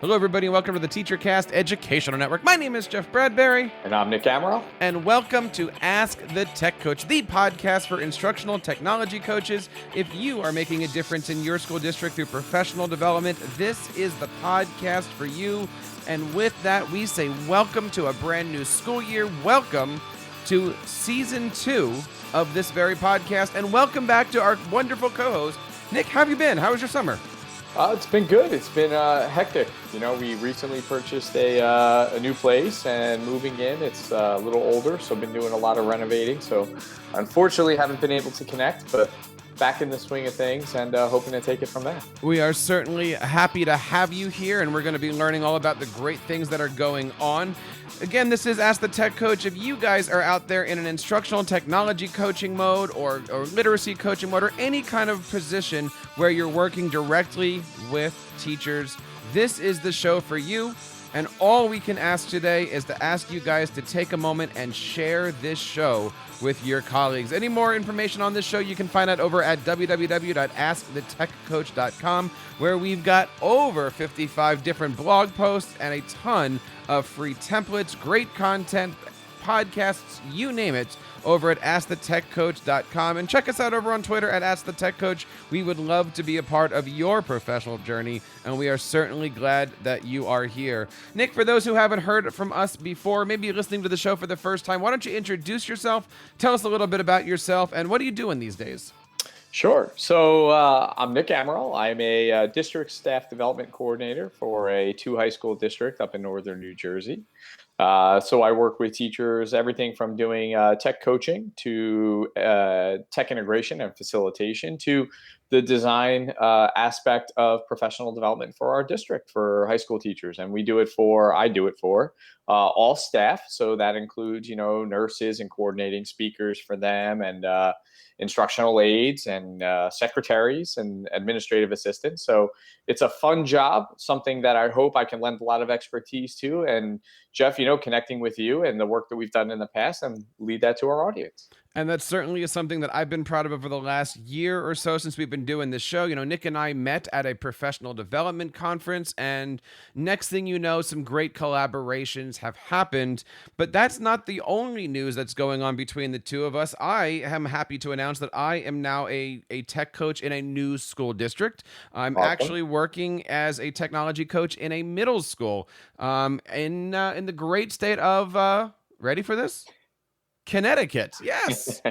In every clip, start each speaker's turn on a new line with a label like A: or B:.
A: Hello, everybody, and welcome to the TeacherCast Educational Network. My name is Jeff Bradbury.
B: And I'm Nick Amaral.
A: And welcome to Ask the Tech Coach, the podcast for instructional technology coaches. If you are making a difference in your school district through professional development, this is the podcast for you. And with that, we say welcome to a brand new school year. Welcome to season 2 of this very podcast. And welcome back to our wonderful co-host, Nick. How have you been? How was your summer?
B: It's been good. It's been hectic. You know, we recently purchased a new place, and moving in, it's a little older, so I've been doing a lot of renovating. So unfortunately, haven't been able to connect, but back in the swing of things and hoping to take it from there.
A: We are certainly happy to have you here, and we're going to be learning all about the great things that are going on. Again, this is Ask the Tech Coach. If you guys are out there in an instructional technology coaching mode or literacy coaching mode or any kind of position where you're working directly with teachers, this is the show for you. And all we can ask today is to ask you guys to take a moment and share this show with your colleagues. Any more information on this show, you can find out over at www.askthetechcoach.com, where we've got over 55 different blog posts and a ton of free templates, great content, podcasts, you name it, over at askthetechcoach.com. And check us out over on Twitter at AskTheTechCoach. We would love to be a part of your professional journey, and we are certainly glad that you are here. Nick, for those who haven't heard from us before, maybe you're listening to the show for the first time, why don't you introduce yourself, tell us a little bit about yourself, and what are you doing these days?
B: Sure. So I'm Nick Amaral. I'm a district staff development coordinator for a 2 high school district up in northern New Jersey. So I work with teachers, everything from doing tech coaching to tech integration and facilitation to the design aspect of professional development for our district for high school teachers. And I do it for all staff. So that includes, nurses and coordinating speakers for them, and instructional aides and secretaries and administrative assistants. So it's a fun job, something that I hope I can lend a lot of expertise to. And Jeff, connecting with you and the work that we've done in the past, and lead that to our audience.
A: And that certainly is something that I've been proud of over the last year or so since we've been doing this show. Nick and I met at a professional development conference, and next thing you know, some great collaborations have happened. But that's not the only news that's going on between the two of us. I am happy to announce that I am now a tech coach in a new school district. I'm actually working as a technology coach in a middle school in the great state of, ready for this? Connecticut. Yes.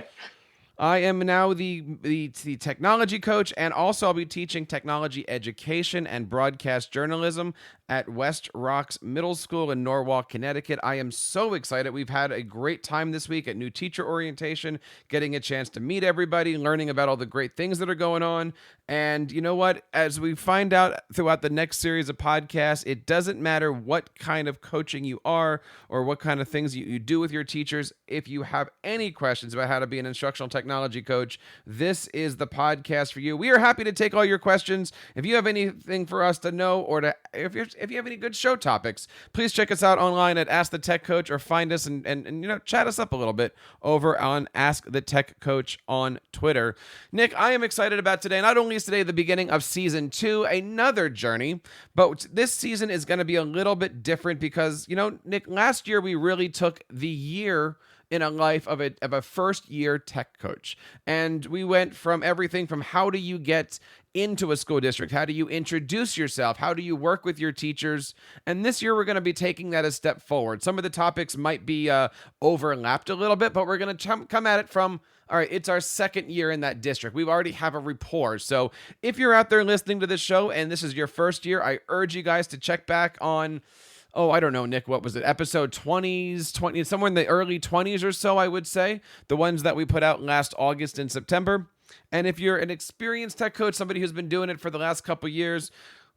A: I am now the technology coach, and also I'll be teaching technology education and broadcast journalism at West Rocks Middle School in Norwalk, Connecticut. I am so excited. We've had a great time this week at new teacher orientation, getting a chance to meet everybody, learning about all the great things that are going on. And you know what? As we find out throughout the next series of podcasts, it doesn't matter what kind of coaching you are or what kind of things you do with your teachers. If you have any questions about how to be an instructional technology coach, this is the podcast for you. We are happy to take all your questions. If you have anything for us to know, or if you have any good show topics, please check us out online at Ask the Tech Coach, or find us and chat us up a little bit over on Ask the Tech Coach on Twitter. Nick, I am excited about today. Not only is today the beginning of season 2, another journey, but this season is going to be a little bit different because, Nick, last year we really took the year in a life of a first year tech coach. And we went from everything from how do you get into a school district? How do you introduce yourself? How do you work with your teachers? And this year we're going to be taking that a step forward. Some of the topics might be overlapped a little bit, but we're going to come at it from, all right, it's our second year in that district. We already have a rapport. So if you're out there listening to this show and this is your first year, I urge you guys to check back on, I don't know, Nick, what was it? Episode 20, somewhere in the early 20s or so, I would say. The ones that we put out last August and September. And if you're an experienced tech coach, somebody who's been doing it for the last couple years,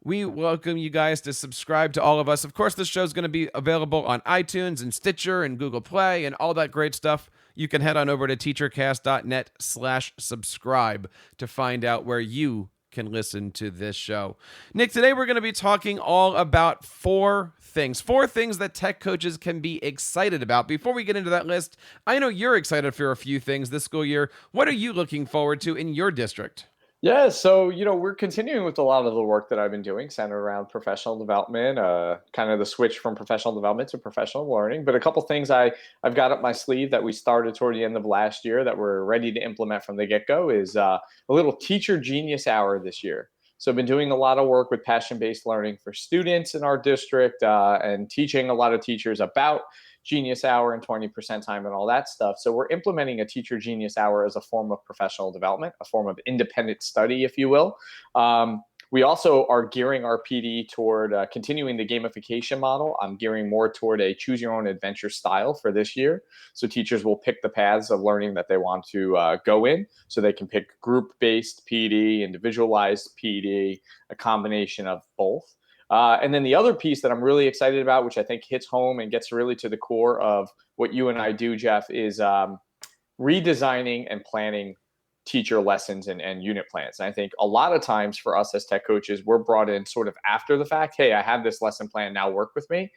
A: we welcome you guys to subscribe to all of us. Of course, this show is going to be available on iTunes and Stitcher and Google Play and all that great stuff. You can head on over to teachercast.net/subscribe to find out where you can listen to this show. Nick, today we're going to be talking all about four things that tech coaches can be excited about. Before we get into that list, I know you're excited for a few things this school year. What are you looking forward to in your district?
B: Yeah, so we're continuing with a lot of the work that I've been doing, centered around professional development, kind of the switch from professional development to professional learning. But a couple things I've got up my sleeve that we started toward the end of last year that we're ready to implement from the get-go is a little teacher genius hour this year. So I've been doing a lot of work with passion-based learning for students in our district and teaching a lot of teachers about Genius Hour and 20% time and all that stuff. So we're implementing a Teacher Genius Hour as a form of professional development, a form of independent study, if you will. We also are gearing our PD toward continuing the gamification model. I'm gearing more toward a choose your own adventure style for this year. So teachers will pick the paths of learning that they want to go in. So they can pick group-based PD, individualized PD, a combination of both. And then the other piece that I'm really excited about, which I think hits home and gets really to the core of what you and I do, Jeff, is redesigning and planning teacher lessons and unit plans. And I think a lot of times for us as tech coaches, we're brought in sort of after the fact. Hey, I have this lesson plan, now work with me.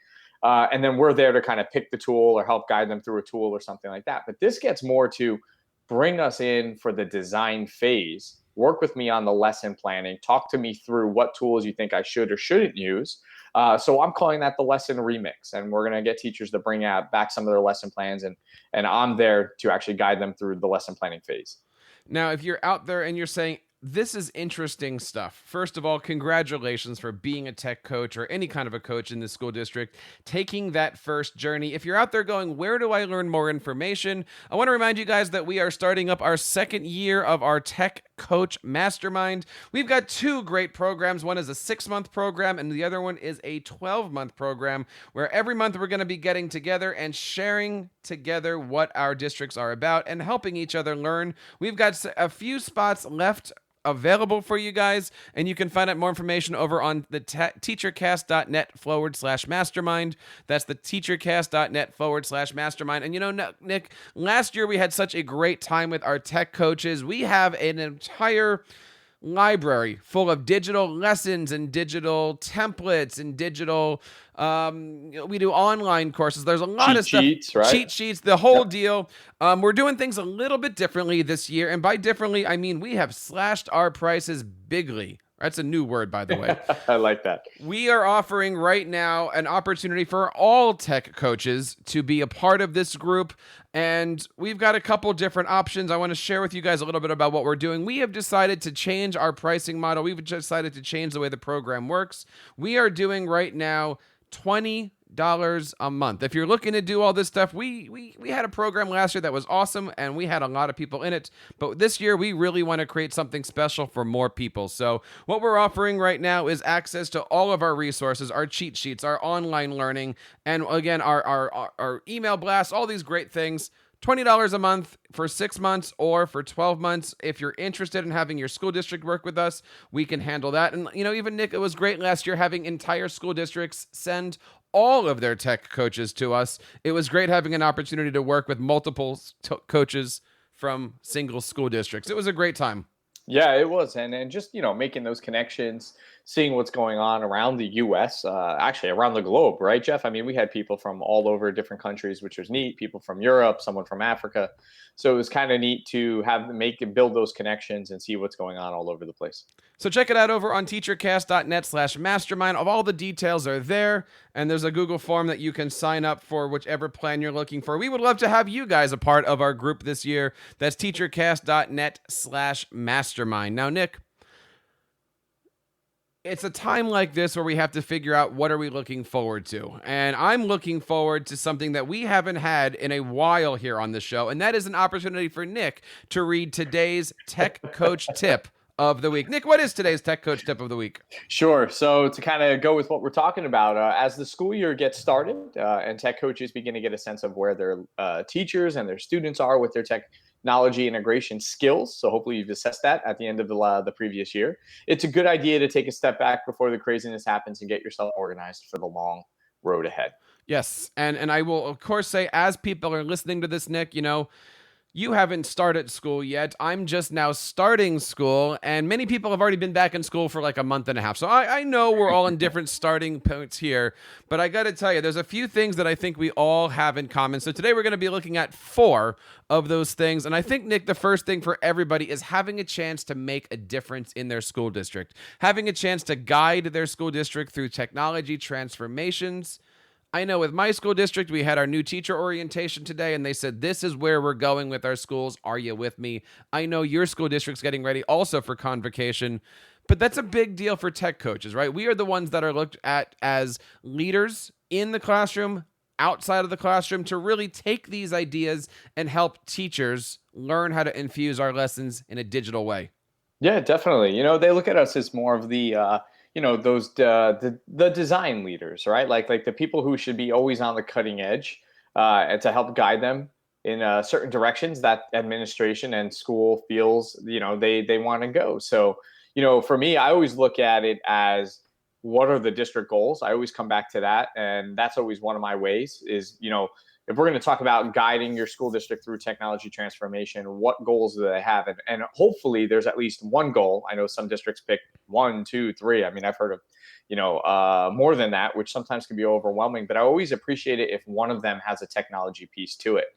B: And then we're there to kind of pick the tool or help guide them through a tool or something like that. But this gets more to bring us in for the design phase, work with me on the lesson planning, talk to me through what tools you think I should or shouldn't use. So I'm calling that the lesson remix, and we're going to get teachers to bring out back some of their lesson plans, and I'm there to actually guide them through the lesson planning phase.
A: Now, if you're out there and you're saying, this is interesting stuff. First of all, congratulations for being a tech coach or any kind of a coach in the school district, taking that first journey. If you're out there going, where do I learn more information? I want to remind you guys that we are starting up our second year of our Tech Coach Mastermind. We've got two great programs. One is a 6-month program, and the other one is a 12-month program, where every month we're going to be getting together and sharing together what our districts are about and helping each other learn. We've got a few spots left available for you guys, and you can find out more information over on the teachercast.net/mastermind. That's the teachercast.net/mastermind. And Nick, last year we had such a great time with our tech coaches. We have an entire library full of digital lessons and digital templates and digital we do online courses. There's a lot
B: Cheat
A: of stuff,
B: sheets, right?
A: cheat sheets, the whole deal. We're doing things a little bit differently this year, and by differently I mean we have slashed our prices bigly. That's a new word, by the way.
B: I like that.
A: We are offering right now an opportunity for all tech coaches to be a part of this group. And we've got a couple different options. I want to share with you guys a little bit about what we're doing. We have decided to change our pricing model. We've decided to change the way the program works. We are doing right now $20 a month. If you're looking to do all this stuff, we had a program last year that was awesome, and we had a lot of people in it. But this year, we really want to create something special for more people. So what we're offering right now is access to all of our resources, our cheat sheets, our online learning, and again, our email blasts, all these great things. $20 a month for 6 months or for 12 months. If you're interested in having your school district work with us, we can handle that. And, even Nick, it was great last year having entire school districts send all of their tech coaches to us. It was great having an opportunity to work with multiple coaches from single school districts. It was a great time.
B: Yeah, it was. And just, making those connections, seeing what's going on around the US, actually around the globe, right, Jeff? I mean, we had people from all over different countries, which was neat, people from Europe, someone from Africa. So it was kind of neat to make and build those connections and see what's going on all over the place.
A: So check it out over on teachercast.net/mastermind. All the details are there, and there's a Google form that you can sign up for whichever plan you're looking for. We would love to have you guys a part of our group this year. That's teachercast.net/mastermind. Now, Nick, it's a time like this where we have to figure out what are we looking forward to. And I'm looking forward to something that we haven't had in a while here on the show, and that is an opportunity for Nick to read today's Tech Coach Tip of the week. Nick, what is today's Tech Coach Tip of the week?
B: Sure. So to kind of go with what we're talking about, as the school year gets started and tech coaches begin to get a sense of where their teachers and their students are with their technology integration skills. So hopefully you've assessed that at the end of the previous year. It's a good idea to take a step back before the craziness happens and get yourself organized for the long road ahead.
A: Yes. And I will, of course, say, as people are listening to this, Nick, You haven't started school yet. I'm just now starting school, and many people have already been back in school for like a month and a half. So I know we're all in different starting points here, but I got to tell you, there's a few things that I think we all have in common. So today we're going to be looking at 4 of those things. And I think, Nick, the first thing for everybody is having a chance to make a difference in their school district, having a chance to guide their school district through technology transformations. I know with my school district, we had our new teacher orientation today, and they said, this is where we're going with our schools. Are you with me? I know your school district's getting ready also for convocation, but that's a big deal for tech coaches, right? We are the ones that are looked at as leaders in the classroom, outside of the classroom, to really take these ideas and help teachers learn how to infuse our lessons in a digital way.
B: Yeah, definitely. They look at us as more of the those the design leaders, right? Like the people who should be always on the cutting edge, and to help guide them in certain directions that administration and school feels they want to go. So for me, I always look at it as, what are the district goals? I always come back to that, and that's always one of my ways is, if we're going to talk about guiding your school district through technology transformation, what goals do they have? And hopefully there's at least one goal. I know some districts pick 1, 2, 3. I mean, I've heard of, more than that, which sometimes can be overwhelming, but I always appreciate it if one of them has a technology piece to it.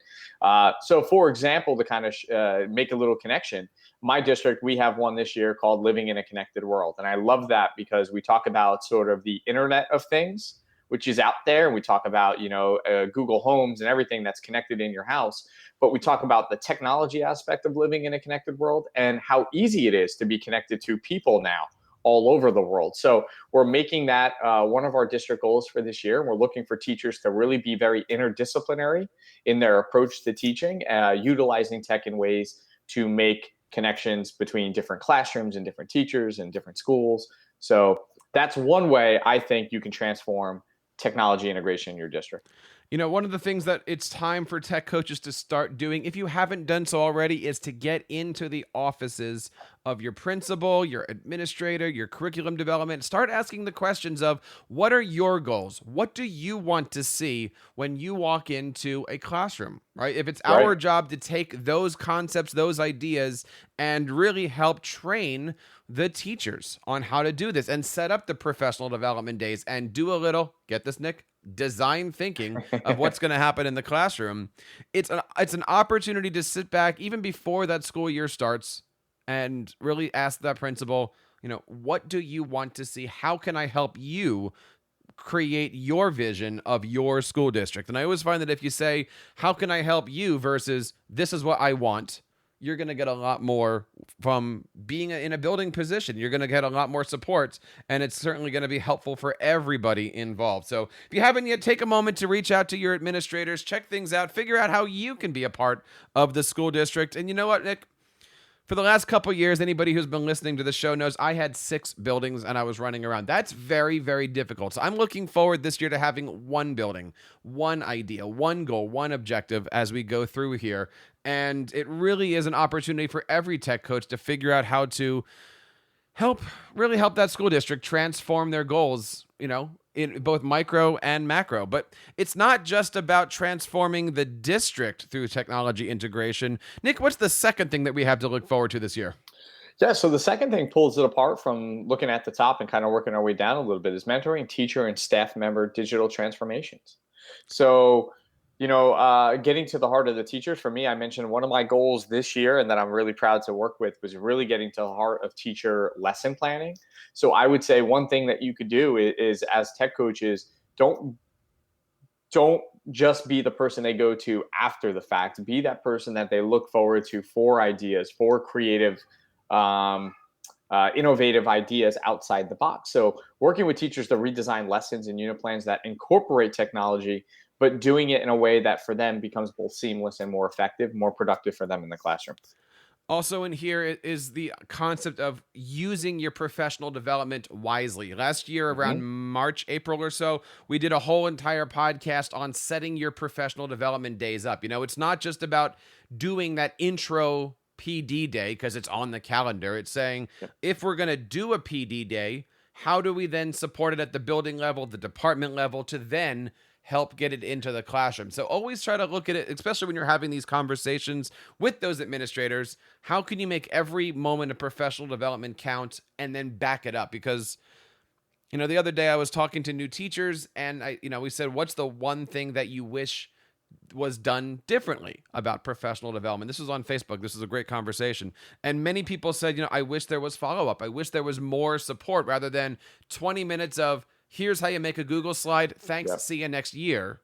B: So for example, to kind of make a little connection, my district, we have one this year called Living in a Connected World. And I love that because we talk about sort of the Internet of Things, which is out there. And we talk about, Google Homes and everything that's connected in your house. But we talk about the technology aspect of living in a connected world and how easy it is to be connected to people now all over the world. So we're making that one of our district goals for this year. We're looking for teachers to really be very interdisciplinary in their approach to teaching, utilizing tech in ways to make connections between different classrooms and different teachers and different schools. So that's one way I think you can transform technology integration in your district.
A: One of the things that it's time for tech coaches to start doing, if you haven't done so already, is to get into the offices of your principal, your administrator, your curriculum development. Start asking the questions of, what are your goals? What do you want to see when you walk into a classroom, right? If it's our job to take those concepts, those ideas, and really help train the teachers on how to do this and set up the professional development days and do a little, get this, Nick, design thinking of what's going to happen in the classroom. It's an opportunity to sit back even before that school year starts and really ask that principal, what do you want to see? How can I help you create your vision of your school district? And I always find that if you say, how can I help you versus this is what I want, you're going to get a lot more from being in a building position. You're going to get a lot more support, and it's certainly going to be helpful for everybody involved. So if you haven't yet, take a moment to reach out to your administrators, check things out, figure out how you can be a part of the school district. And you know what, Nick? For the last couple of years, anybody who's been listening to the show knows I had 6 buildings and I was running around. That's very, very difficult. So I'm looking forward this year to having one building, one idea, one goal, one objective as we go through here. And it really is an opportunity for every tech coach to figure out how to help that school district transform their goals, in both micro and macro. But it's not just about transforming the district through technology integration. Nick, what's the second thing that we have to look forward to this year?
B: Yeah, so the second thing pulls it apart from looking at the top and kind of working our way down a little bit is mentoring teacher and staff member digital transformations. So, getting to the heart of the teachers, for me, I mentioned one of my goals this year and that I'm really proud to work with was really getting to the heart of teacher lesson planning. So I would say one thing that you could do is as tech coaches, don't just be the person they go to after the fact. Be that person that they look forward to for ideas, for creative, innovative ideas outside the box. So working with teachers to redesign lessons and unit plans that incorporate technology, but doing it in a way that for them becomes both seamless and more effective, more productive for them in the classroom.
A: Also in here is the concept of using your professional development wisely. Last year, around March, April or so, we did a whole entire podcast on setting your professional development days up. It's not just about doing that intro PD day because it's on the calendar. It's saying, if we're going to do a PD day, how do we then support it at the building level, the department level, to then help get it into the classroom. So always try to look at it, especially when you're having these conversations with those administrators. How can you make every moment of professional development count and then back it up? Because the other day I was talking to new teachers and we said, what's the one thing that you wish was done differently about professional development? This was on Facebook. This was a great conversation. And many people said, I wish there was follow-up. I wish there was more support rather than 20 minutes of here's how you make a Google slide. Thanks.
B: Yep.
A: See you next year.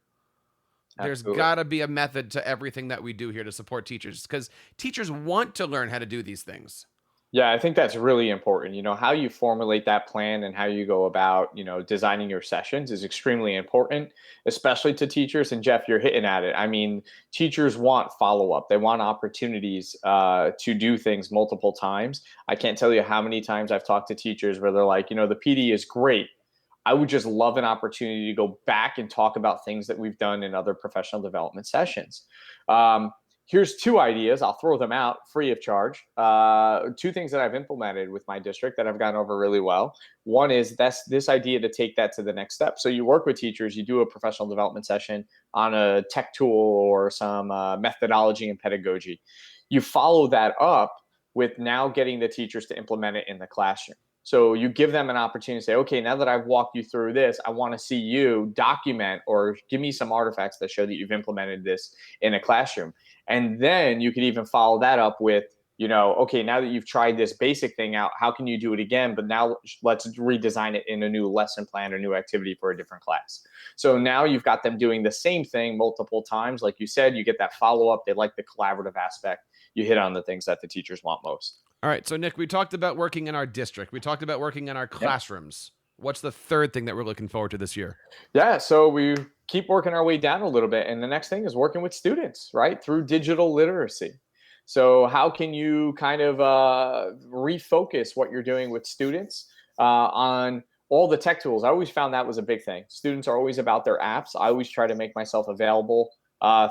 A: There's
B: Absolutely.
A: got to be a method to everything that we do here to support teachers, because teachers want to learn how to do these things.
B: Yeah, I think that's really important. How you formulate that plan and how you go about, designing your sessions is extremely important, especially to teachers. And Jeff, you're hitting at it. I mean, teachers want follow-up. They want opportunities to do things multiple times. I can't tell you how many times I've talked to teachers where they're like, the PD is great. I would just love an opportunity to go back and talk about things that we've done in other professional development sessions. Here's 2 ideas. I'll throw them out free of charge. 2 things that I've implemented with my district that have gone over really well. One is this idea to take that to the next step. So you work with teachers, you do a professional development session on a tech tool or some methodology and pedagogy. You follow that up with now getting the teachers to implement it in the classroom. So you give them an opportunity to say, okay, now that I've walked you through this, I want to see you document or give me some artifacts that show that you've implemented this in a classroom. And then you could even follow that up with, okay, now that you've tried this basic thing out, how can you do it again? But now let's redesign it in a new lesson plan or new activity for a different class. So now you've got them doing the same thing multiple times. Like you said, you get that follow-up. They like the collaborative aspect. You hit on the things that the teachers want most.
A: All right. So, Nick, we talked about working in our district. We talked about working in our classrooms. Yep. What's the third thing that we're looking forward to this year?
B: Yeah, so we keep working our way down a little bit. And the next thing is working with students, right, through digital literacy. So how can you kind of refocus what you're doing with students on all the tech tools? I always found that was a big thing. Students are always about their apps. I always try to make myself available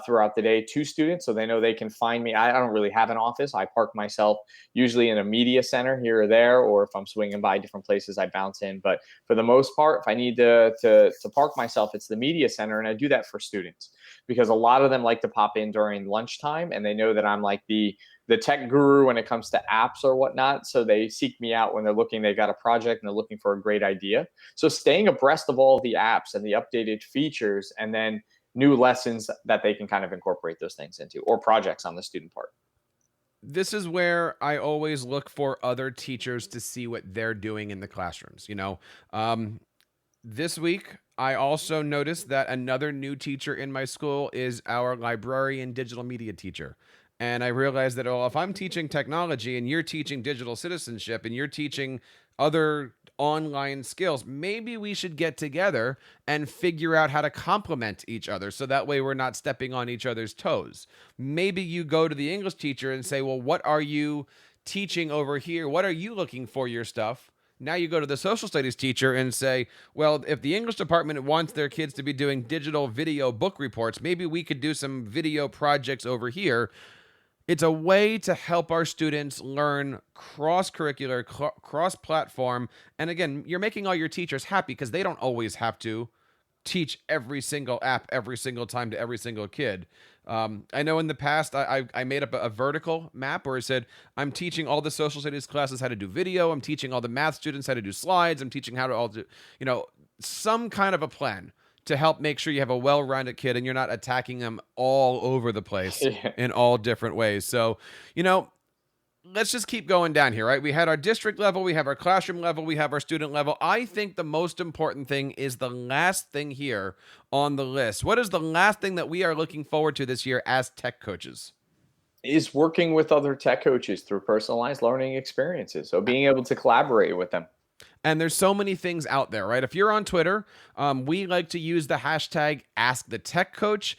B: throughout the day to students so they know they can find me. I don't really have an office. I park myself usually in a media center here or there, or if I'm swinging by different places, I bounce in. But for the most part, if I need to park myself, it's the media center. And I do that for students because a lot of them like to pop in during lunchtime and they know that I'm like the tech guru when it comes to apps or whatnot. So they seek me out when they're looking, they've got a project and they're looking for a great idea. So staying abreast of all of the apps and the updated features and then new lessons that they can kind of incorporate those things into, or projects on the student part.
A: This is where I always look for other teachers to see what they're doing in the classrooms. This week, I also noticed that another new teacher in my school is our librarian digital media teacher. And I realized that, if I'm teaching technology and you're teaching digital citizenship and you're teaching other online skills, maybe we should get together and figure out how to complement each other so that way we're not stepping on each other's toes. Maybe you go to the English teacher and say, well, what are you teaching over here? What are you looking for your stuff? Now you go to the social studies teacher and say, well, if the English department wants their kids to be doing digital video book reports, maybe we could do some video projects over here. It's a way to help our students learn cross-curricular, cross-platform. And again, you're making all your teachers happy because they don't always have to teach every single app every single time to every single kid. I know in the past, I made up a vertical map where it said, I'm teaching all the social studies classes how to do video. I'm teaching all the math students how to do slides. I'm teaching how to all do, some kind of a plan to help make sure you have a well-rounded kid and you're not attacking them all over the place in all different ways. So, let's just keep going down here, right? We had our district level, we have our classroom level, we have our student level. I think the most important thing is the last thing here on the list. What is the last thing that we are looking forward to this year as tech coaches?
B: Is working with other tech coaches through personalized learning experiences. So being able to collaborate with them.
A: And there's so many things out there, right? If you're on Twitter, we like to use the hashtag #AskTheTechCoach.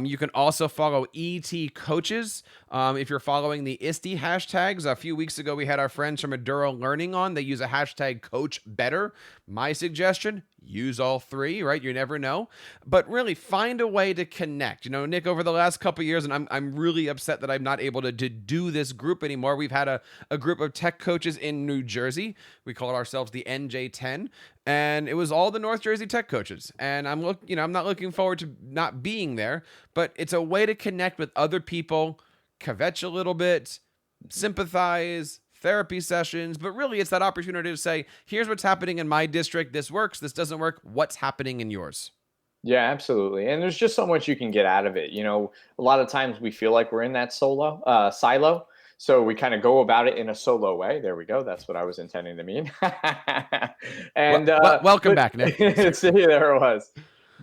A: You can also follow ET Coaches. If you're following the ISTE hashtags, a few weeks ago, we had our friends from Aduro Learning on. They use a hashtag #CoachBetter. My suggestion, use all three, right? You never know. But really, find a way to connect. Nick, over the last couple of years, and I'm really upset that I'm not able to do this group anymore. We've had a group of tech coaches in New Jersey. We call ourselves the NJ10, and it was all the North Jersey tech coaches. And I'm not looking forward to not being there, but it's a way to connect with other people, kvetch a little bit, sympathize, therapy sessions, but really it's that opportunity to say, here's what's happening in my district. This works. This doesn't work. What's happening in yours?
B: Yeah, absolutely. And there's just so much you can get out of it. A lot of times we feel like we're in that silo. So we kind of go about it in a solo way. There we go. That's what I was intending to mean. And
A: welcome back, Nick.
B: See, there it was.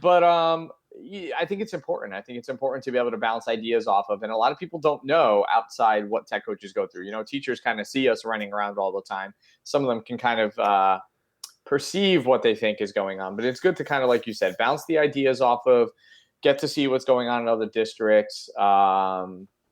B: But I think it's important. I think it's important to be able to bounce ideas off of. And a lot of people don't know outside what tech coaches go through. Teachers kind of see us running around all the time. Some of them can kind of perceive what they think is going on. But it's good to kind of, like you said, bounce the ideas off of, get to see what's going on in other districts,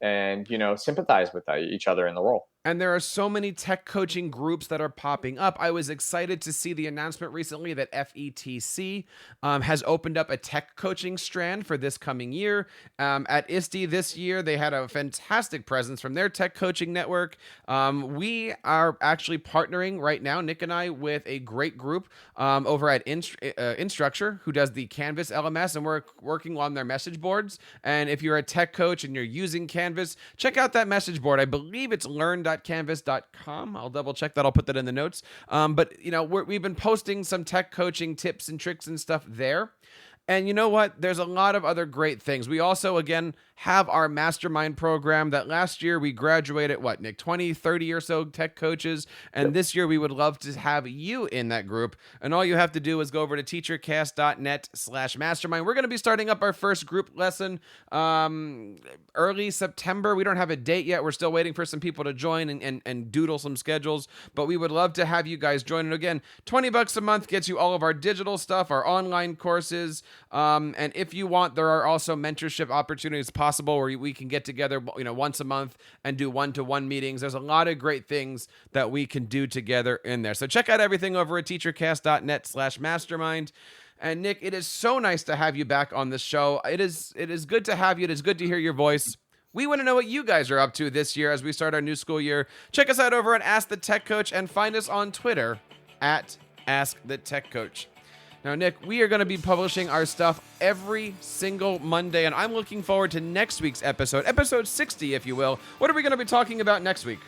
B: and sympathize with each other in the role.
A: And there are so many tech coaching groups that are popping up. I was excited to see the announcement recently that FETC has opened up a tech coaching strand for this coming year. At ISTE this year, they had a fantastic presence from their tech coaching network. We are actually partnering right now, Nick and I, with a great group over at Instructure, who does the Canvas LMS, and we're working on their message boards. And if you're a tech coach and you're using Canvas, check out that message board. I believe it's learn.canvas.com. I'll double check that. I'll put that in the notes. But we've been posting some tech coaching tips and tricks and stuff there. And you know what? There's a lot of other great things. We also, again, have our Mastermind program that last year we graduated, Nick, 20, 30 or so tech coaches. And this year we would love to have you in that group. And all you have to do is go over to teachercast.net/mastermind. We're going to be starting up our first group lesson early September. We don't have a date yet. We're still waiting for some people to join and doodle some schedules. But we would love to have you guys join. And again, $20 a month gets you all of our digital stuff, our online courses. And if you want, there are also mentorship opportunities possible where we can get together, once a month and do one-to-one meetings. There's a lot of great things that we can do together in there. So check out everything over at teachercast.net/mastermind. And Nick, it is so nice to have you back on the show. It is good to have you. It is good to hear your voice. We want to know what you guys are up to this year as we start our new school year. Check us out over at Ask the Tech Coach and find us on Twitter at Ask the Tech Coach. Now, Nick, we are going to be publishing our stuff every single Monday, and I'm looking forward to next week's episode 60, if you will. What are we going to be talking about next week?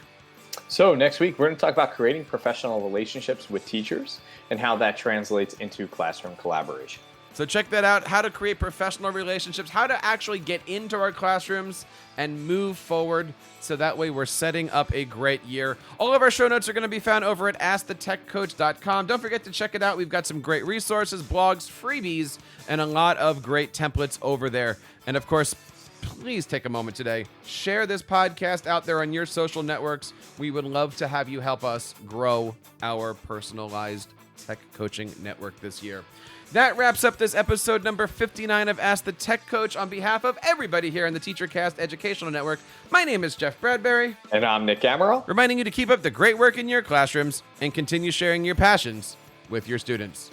B: So next week, we're going to talk about creating professional relationships with teachers and how that translates into classroom collaboration.
A: So check that out, how to create professional relationships, how to actually get into our classrooms and move forward so that way we're setting up a great year. All of our show notes are going to be found over at AskTheTechCoach.com. Don't forget to check it out. We've got some great resources, blogs, freebies, and a lot of great templates over there. And of course, please take a moment today. Share this podcast out there on your social networks. We would love to have you help us grow our personalized tech coaching network this year. That wraps up this episode number 59 of Ask the Tech Coach. On behalf of everybody here in the TeacherCast Educational Network, my name is Jeff Bradbury.
B: And I'm Nick Amaral.
A: Reminding you to keep up the great work in your classrooms and continue sharing your passions with your students.